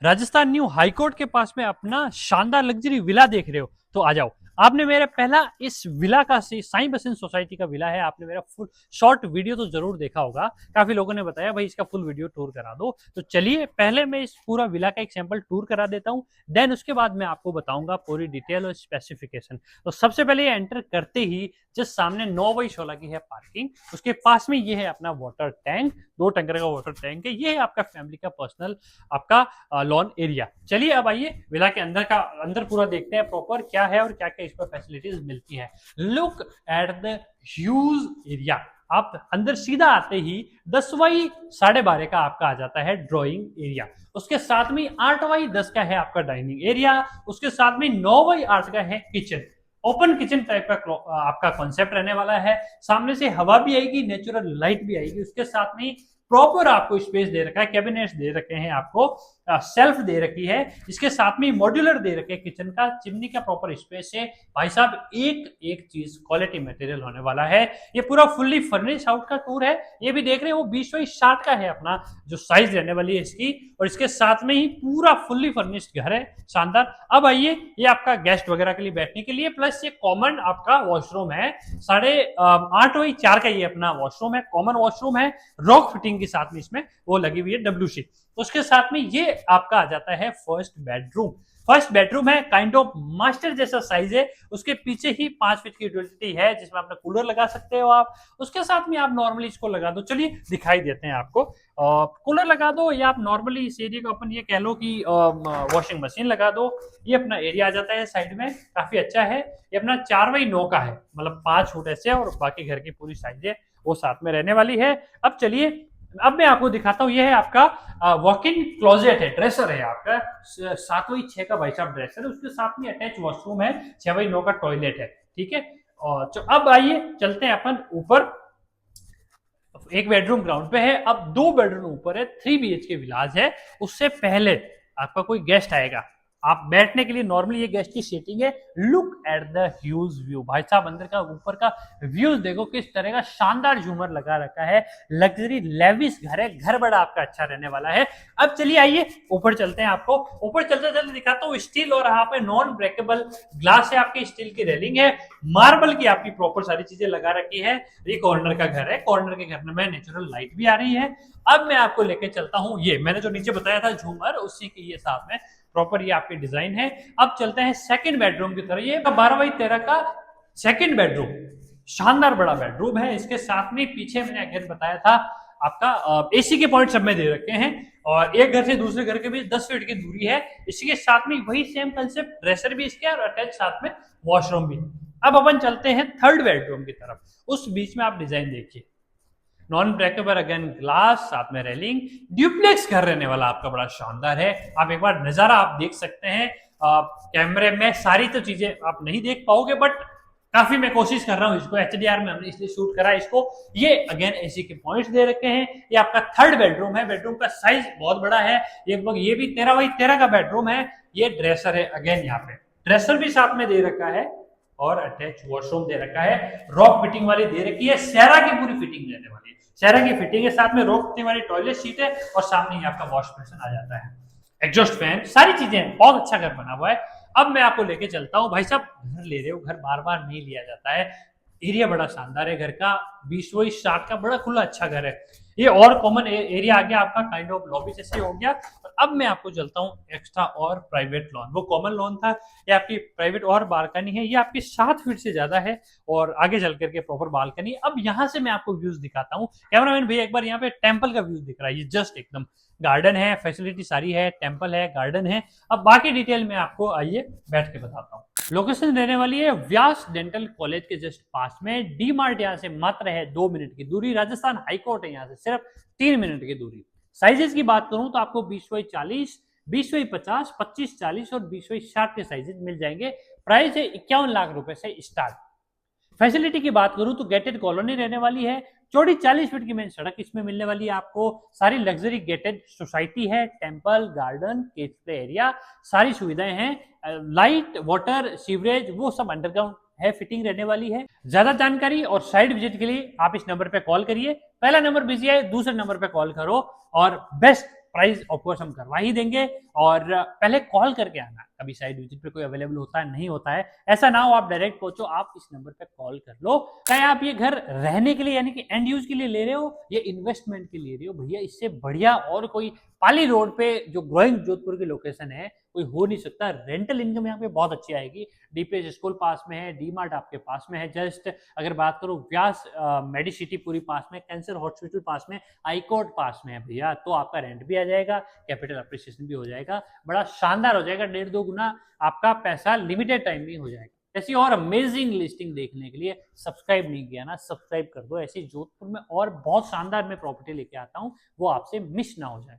Rajasthan new high court के पास में अपना शानदार लग्जरी विला देख रहे हो तो आ जाओ। आपने मेरा पहला इस विला का साईं बसंत सोसाइटी का विला है, आपने मेरा फुल शॉर्ट वीडियो तो जरूर देखा होगा। काफी लोगों ने बताया भाई इसका फुल वीडियो टूर करा दो, तो चलिए पहले मैं इस पूरा विला का एक सैंपल टूर करा देता हूँ। देन उसके बाद मैं आपको बताऊंगा पूरी डिटेल और स्पेसिफिकेशन। तो सबसे पहले एंटर करते ही जस्ट सामने 9/16 की है पार्किंग, उसके पास में ये है अपना वाटर टैंक, 2 टंकर का वाटर टैंक है। ये है आपका फैमिली का पर्सनल आपका लॉन एरिया। चलिए अब आइए विला के अंदर पूरा देखते हैं प्रॉपर क्या है और क्या क्या इस पर फैसिलिटीज मिलती है। Look at the huge area. आप अंदर सीधा आते ही 10/12.5 का आपका आ जाता है ड्राइंग एरिया, उसके साथ में 8/10 का है आपका डाइनिंग एरिया, उसके साथ में 9/8 का है किचन। ओपन किचन टाइप का आपका कॉन्सेप्ट रहने वाला है। सामने से हवा भी आएगी, नेचुरल लाइट भी आएगी। उसके साथ में प्रॉपर आपको स्पेस दे रखा है, कैबिनेट्स दे रखे हैं, आपको सेल्फ दे रखी है, इसके साथ में मॉड्यूलर दे रखे किचन का, चिमनी का प्रॉपर स्पेस है। भाई साहब एक एक चीज क्वालिटी मटेरियल होने वाला है। ये पूरा फुल्ली फर्निश आउट का टूर है। ये भी देख रहे हैं वो 20/60 का है अपना जो साइज रहने वाली है इसकी, और इसके साथ में ही पूरा फुल्ली फर्निश्ड घर है, शानदार। अब आइए ये आपका गेस्ट वगैरह के लिए बैठने के लिए, प्लस ये कॉमन आपका वॉशरूम है। 8/4 का ये अपना वॉशरूम है, कॉमन वॉशरूम है, रॉक फिटिंग के साथ में इसमें वो लगी हुई है WC। उसके साथ में ये आपका आ जाता है फर्स्ट बेडरूम। फर्स्ट बेडरूम है, काइंड ऑफ मास्टर जैसा साइज है। उसके पीछे ही 5 फीट की यूटिलिटी है जिसमें अपना कूलर लगा सकते हो आप। उसके साथ में आप नॉर्मली इसको लगा दो, चलिए दिखाई देते हैं आपको। कूलर लगा दो या आप नॉर्मली इस एरिया को अपन ये कह लो कि वॉशिंग मशीन लगा दो। ये अपना एरिया आ जाता है साइड में, काफी अच्छा है। ये अपना 4/9 का है, मतलब 5 फुट ऐसे, और बाकी घर की पूरी साइज है वो साथ में रहने वाली है। अब चलिए अब मैं आपको दिखाता हूँ। ये है आपका वॉक इन क्लोजेट है, ड्रेसर है आपका 7/6 का भाई साहब ड्रेसर है। उसके साथ में अटैच वॉशरूम है, 6/9 का टॉयलेट है, ठीक है। और अब आइए चलते हैं अपन ऊपर। एक बेडरूम ग्राउंड पे है, अब 2 बेडरूम ऊपर है, 3 BHK विलाज है। उससे पहले आपका कोई गेस्ट आएगा, आप बैठने के लिए नॉर्मली ये गेस्ट की सेटिंग है। Look at the huge view. भाई साहब अंदर का ऊपर का व्यूज देखो, किस तरह का शानदार झूमर लगा रखा है। लग्जरी लेविस घर है, घर बड़ा आपका अच्छा रहने वाला है। अब चलिए आइए ऊपर चलते हैं, आपको ऊपर चलते चलते दिखाता हूँ। स्टील और यहाँ पे नॉन ब्रेकेबल ग्लास है, आपकी स्टील की रेलिंग है, मार्बल की आपकी प्रॉपर सारी चीजें लगा रखी है। ये कॉर्नर का घर है, कॉर्नर के घर में नेचुरल लाइट भी आ रही है। अब मैं आपको लेके चलता हूँ, ये मैंने जो नीचे बताया था झूमर, उसी की ये साथ में प्रॉपर ये आपकी डिजाइन है। अब चलते हैं सेकंड बेडरूम की तरफ। ये 12/13 का सेकंड बेडरूम, शानदार बड़ा बेडरूम है। इसके साथ में पीछे मैंने अगेन बताया था आपका AC के पॉइंट सब में दे रखे हैं, और एक घर से दूसरे घर के बीच 10 फीट की दूरी है। इसी के साथ में वही सेम कंसेप्ट, ड्रेसर भी इसके और अटैच साथ में वॉशरूम भी। अब अपन चलते हैं थर्ड बेडरूम की तरफ। उस बीच में आप डिजाइन देखिए, नॉन ब्रेकेबल अगेन ग्लास, साथ में रेलिंग, ड्यूप्लेक्स घर रहने वाला आपका बड़ा शानदार है। आप एक बार नजारा आप देख सकते हैं। कैमरे में सारी तो चीजें आप नहीं देख पाओगे, बट काफी मैं कोशिश कर रहा हूँ। इसको HDR में हमने इसलिए शूट करा इसको। ये अगेन AC के पॉइंट्स दे रखे हैं। ये आपका थर्ड बेडरूम है, बेडरूम का साइज बहुत बड़ा है। ये भी 13/13 का बेडरूम है। ये ड्रेसर है, अगेन यहाँ पे ड्रेसर भी साथ में दे रखा है, और अटैच वॉशरूम दे रखा है, रॉक फिटिंग वाली दे रखी है। सेरा की पूरी फिटिंग रहने वाली है, सेरा की फिटिंग है, साथ में रॉक फिटिंग वाली टॉयलेट सीट है, और सामने ही आपका वॉश बेसिन आ जाता है, एग्जॉस्ट फैन, सारी चीजें। बहुत अच्छा घर बना हुआ है। अब मैं आपको लेके चलता हूँ। भाई साहब घर ले रहे हो, घर बार बार नहीं लिया जाता है। एरिया बड़ा शानदार है घर का, 20/60 का बड़ा खुला अच्छा घर है। ये और कॉमन एरिया आ गया आपका, काइंड ऑफ लॉबी जैसे हो गया। और अब मैं आपको चलता हूँ एक्स्ट्रा और प्राइवेट लॉन। वो कॉमन लॉन था, ये आपकी प्राइवेट और बालकनी है। ये आपकी 7 फीट से ज्यादा है, और आगे चल करके प्रॉपर बालकनी। अब यहाँ से मैं आपको व्यूज दिखाता हूँ। कैमरामैन भैया एक बार यहाँ पे टेम्पल का व्यूज दिख रहा है, ये जस्ट एकदम गार्डन है, फैसिलिटी सारी है, टेम्पल है, गार्डन है। अब बाकी डिटेल में आपको आइए बैठ के बताता हूँ। लोकेशन रहने वाली है व्यास डेंटल कॉलेज के जस्ट पास में। डी मार्ट यहाँ से मात्र है 2 मिनट की दूरी। राजस्थान हाईकोर्ट है यहाँ से सिर्फ 3 मिनट की दूरी। साइजेस की बात करूं तो आपको 20/40, 20/50, 25/40 और 20/60 के साइजेस मिल जाएंगे। प्राइस है 51 लाख रुपए से स्टार्ट। फैसिलिटी की बात करूं तो गेटेड कॉलोनी रहने वाली है, चौड़ी 40 फीट की मेन सड़क इसमें मिलने वाली है आपको। सारी लग्जरी गेटेड सोसाइटी है, temple, garden, kids play area, सारी सुविधाएं हैं। लाइट, वाटर, सीवरेज वो सब अंडरग्राउंड है, फिटिंग रहने वाली है। ज्यादा जानकारी और साइट विजिट के लिए आप इस नंबर पे कॉल करिए। पहला नंबर बिजी है, दूसरे नंबर पे कॉल करो और बेस्ट प्राइस ऑफकोर्स हम करवा ही देंगे। और पहले कॉल करके आना, कभी साइट विजिट पे कोई अवेलेबल होता है नहीं होता है, ऐसा ना हो आप डायरेक्ट पहुंचो, आप इस नंबर पे कॉल कर लो। चाहे आप ये घर रहने के लिए यानी कि एंड यूज के लिए ले रहे हो या इन्वेस्टमेंट के लिए ले रहे हो, भैया इससे बढ़िया और कोई पाली रोड पे जो ग्रोइंग जोधपुर की लोकेशन है कोई हो नहीं सकता। रेंटल इनकम यहाँ पे बहुत अच्छी आएगी। डीपीएस स्कूल पास में है, डी मार्ट आपके पास में है जस्ट, अगर बात करो व्यास मेडिसिटी पूरी पास में, कैंसर हॉस्पिटल पास में, हाईकोर्ट पास में है भैया, तो आपका रेंट भी आ जाएगा, कैपिटल अप्रिसिएशन भी हो जाएगा, बड़ा शानदार हो जाएगा, 1.5-2 गुना आपका पैसा लिमिटेड टाइम में हो जाएगा। ऐसी और अमेजिंग लिस्टिंग देखने के लिए सब्सक्राइब नहीं किया ना, सब्सक्राइब कर दो। ऐसी जोधपुर में और बहुत शानदार मैं प्रॉपर्टी लेके आता हूँ, वो आपसे मिस ना हो जाए।